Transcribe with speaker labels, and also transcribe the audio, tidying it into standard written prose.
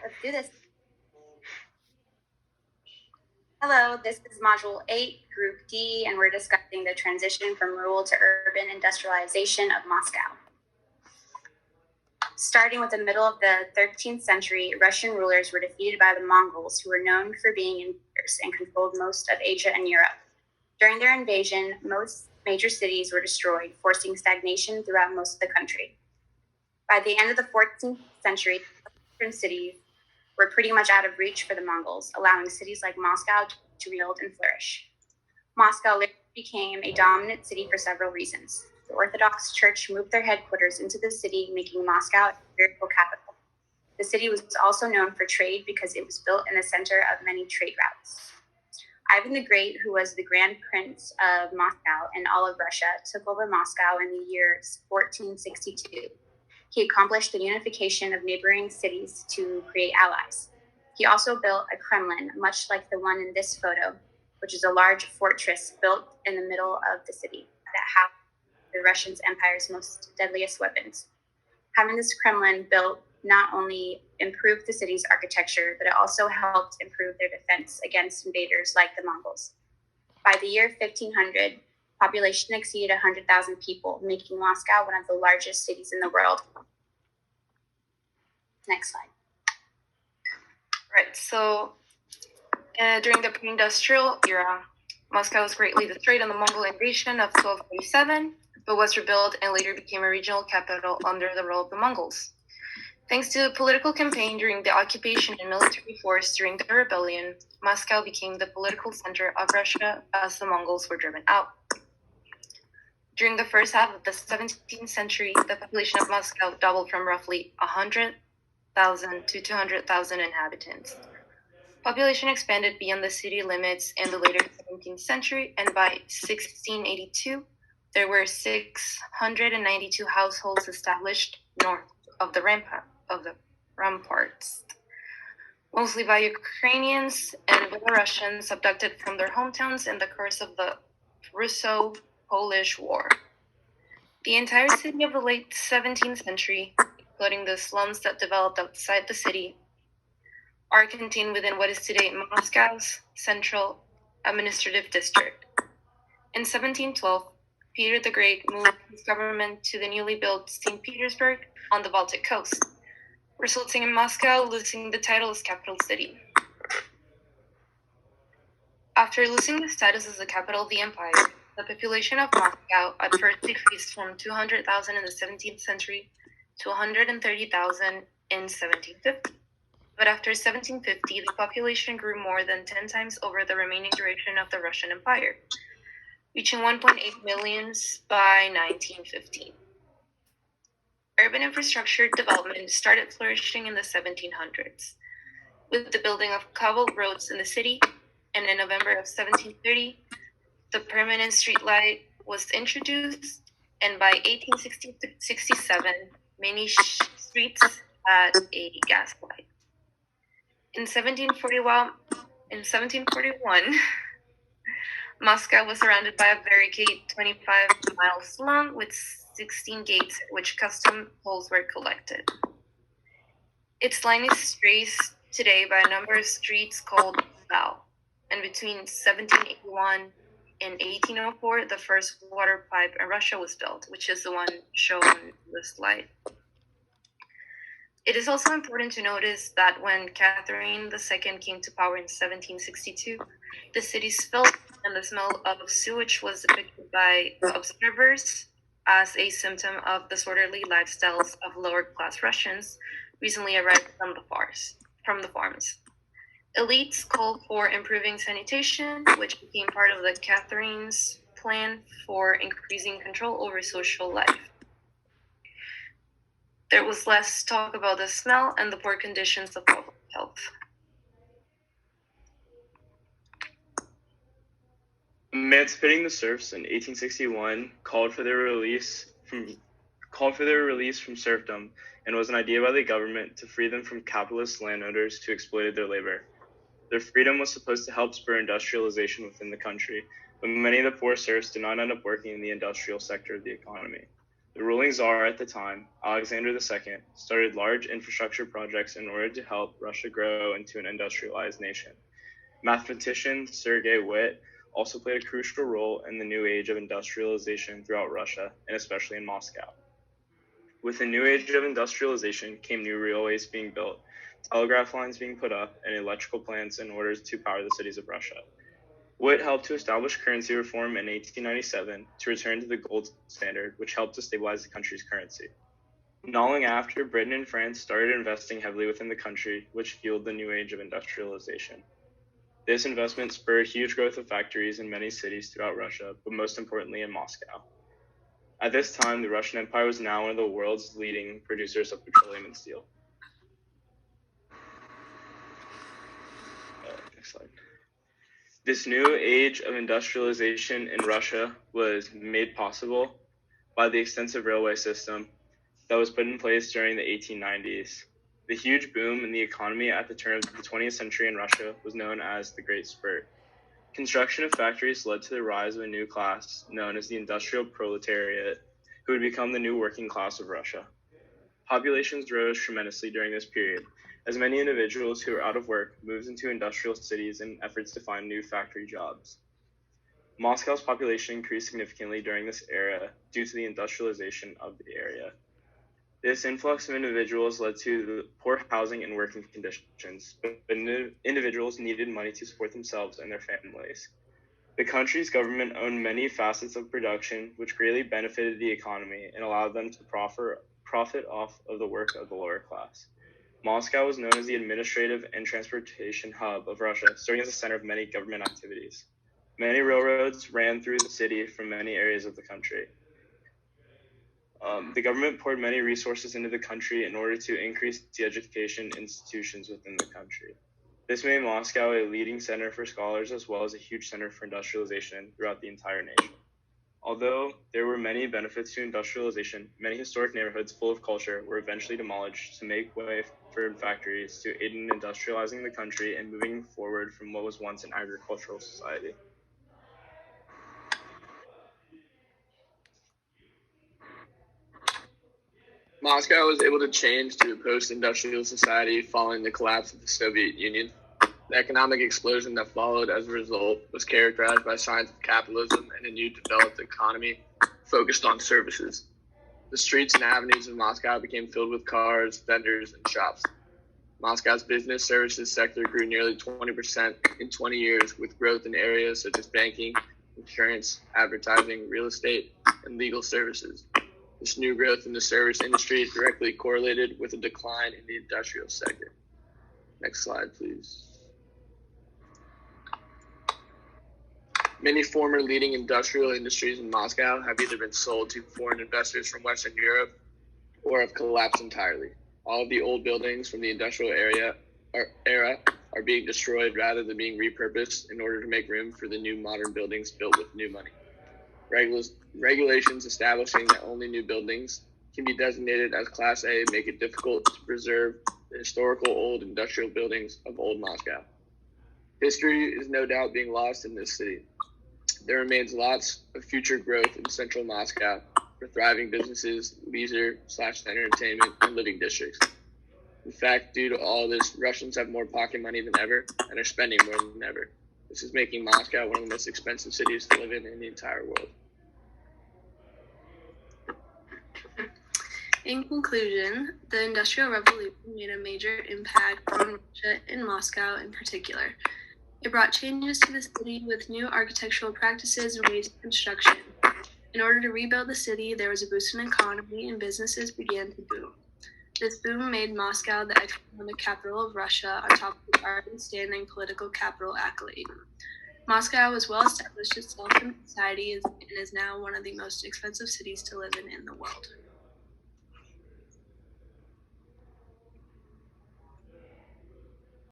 Speaker 1: Let's do this. Hello, this is Module 8, Group D, and we're discussing the transition from rural to urban industrialization of Moscow. Starting with the middle of the 13th century, Russian rulers were defeated by the Mongols, who were known for being invaders and controlled most of Asia and Europe. During their invasion, most major cities were destroyed, forcing stagnation throughout most of the country. By the end of the 14th century, Western cities were pretty much out of reach for the Mongols, allowing cities like Moscow to rebuild and flourish. Moscow later became a dominant city for several reasons. The Orthodox Church moved their headquarters into the city, making Moscow its spiritual capital. The city was also known for trade because it was built in the center of many trade routes. Ivan the Great, who was the Grand Prince of Moscow and all of Russia, took over Moscow in the year 1462. He accomplished the unification of neighboring cities to create allies. He also built a Kremlin, much like the one in this photo, which is a large fortress built in the middle of the city that housed the Russian Empire's most deadliest weapons. Having this Kremlin built not only improved the city's architecture, but it also helped improve their defense against invaders like the Mongols. By the year 1500, population exceeded 100,000 people, making Moscow one of the largest cities in the world. Next slide.
Speaker 2: Right, so during the pre-industrial era, Moscow was greatly destroyed in the Mongol invasion of 1247, but was rebuilt and later became a regional capital under the rule of the Mongols. Thanks to a political campaign during the occupation and military force during the rebellion, Moscow became the political center of Russia as the Mongols were driven out. During the first half of the 17th century, the population of Moscow doubled from roughly 100,000 to 200,000 inhabitants. Population expanded beyond the city limits in the later 17th century, and by 1682, there were 692 households established north of the ramparts, mostly by Ukrainians and Belarusians abducted from their hometowns in the course of the Russo-Polish War. The entire city of the late 17th century, including the slums that developed outside the city, are contained within what is today Moscow's central administrative district. In 1712, Peter the Great moved his government to the newly built St. Petersburg on the Baltic coast, resulting in Moscow losing the title as capital city. After losing the status as the capital of the empire, the population of Moscow at first decreased from 200,000 in the 17th century to 130,000 in 1750. But after 1750, the population grew more than 10 times over the remaining duration of the Russian Empire, reaching 1.8 million by 1915. Urban infrastructure development started flourishing in the 1700s, with the building of cobbled roads in the city, and in November of 1730, the permanent street light was introduced, and by 1867, many streets had a gas light. In 1741, Moscow was surrounded by a barricade 25 miles long with 16 gates at which custom tolls were collected. Its line is traced today by a number of streets called Val, and between 1781 and 1804, the first water pipe in Russia was built, which is the one shown in the slide. It is also important to notice that when Catherine II came to power in 1762, the cities filled and the smell of sewage was depicted by observers as a symptom of the disorderly lifestyles of lower-class Russians recently arrived from the farms. Elites called for improving sanitation, which became part of the Catherine's plan for increasing control over social life. There was less talk about the smell and the poor conditions of public health.
Speaker 3: Emancipating the serfs in 1861 called for their release from serfdom and was an idea by the government to free them from capitalist landowners who exploited their labor. Their freedom was supposed to help spur industrialization within the country, but many of the poor serfs did not end up working in the industrial sector of the economy. The ruling czar at the time, Alexander II, started large infrastructure projects in order to help Russia grow into an industrialized nation. Mathematician Sergei Witt also played a crucial role in the new age of industrialization throughout Russia, and especially in Moscow. With the new age of industrialization came new railways being built, telegraph lines being put up, and electrical plants in order to power the cities of Russia. Witt helped to establish currency reform in 1897 to return to the gold standard, which helped to stabilize the country's currency. Not long after, Britain and France started investing heavily within the country, which fueled the new age of industrialization. This investment spurred huge growth of factories in many cities throughout Russia, but most importantly in Moscow. At this time, the Russian Empire was now one of the world's leading producers of petroleum and steel. Next slide. This new age of industrialization in Russia was made possible by the extensive railway system that was put in place during the 1890s. The huge boom in the economy at the turn of the 20th century in Russia was known as the Great Spurt. Construction of factories led to the rise of a new class known as the industrial proletariat, who would become the new working class of Russia. Populations rose tremendously during this period, as many individuals who were out of work moved into industrial cities in efforts to find new factory jobs. Moscow's population increased significantly during this era due to the industrialization of the area. This influx of individuals led to poor housing and working conditions, but individuals needed money to support themselves and their families. The country's government owned many facets of production, which greatly benefited the economy and allowed them to profit off of the work of the lower class. Moscow was known as the administrative and transportation hub of Russia, serving as the center of many government activities. Many railroads ran through the city from many areas of the country. The government poured many resources into the country in order to increase the education institutions within the country. This made Moscow a leading center for scholars as well as a huge center for industrialization throughout the entire nation. Although there were many benefits to industrialization, many historic neighborhoods full of culture were eventually demolished to make way for factories to aid in industrializing the country and moving forward from what was once an agricultural society.
Speaker 4: Moscow was able to change to a post-industrial society following the collapse of the Soviet Union. The economic explosion that followed as a result was characterized by signs of capitalism and a new developed economy focused on services. The streets and avenues of Moscow became filled with cars, vendors, and shops. Moscow's business services sector grew nearly 20% in 20 years, with growth in areas such as banking, insurance, advertising, real estate, and legal services. This new growth in the service industry is directly correlated with a decline in the industrial sector. Next slide, please. Many former leading industrial industries in Moscow have either been sold to foreign investors from Western Europe or have collapsed entirely. All of the old buildings from the industrial era are being destroyed rather than being repurposed in order to make room for the new modern buildings built with new money. Regulations establishing that only new buildings can be designated as Class A make it difficult to preserve the historical old industrial buildings of old Moscow. History is no doubt being lost in this city. There remains lots of future growth in central Moscow for thriving businesses, leisure/entertainment, and living districts. In fact, due to all this, Russians have more pocket money than ever and are spending more than ever. This is making Moscow one of the most expensive cities to live in the entire world.
Speaker 5: In conclusion, the Industrial Revolution made a major impact on Russia and Moscow in particular. It brought changes to the city with new architectural practices and ways of construction. In order to rebuild the city, there was a boost in the economy and businesses began to boom. This boom made Moscow the economic capital of Russia on top of the already standing political capital accolade. Moscow was well established itself in society and is now one of the most expensive cities to live in the world.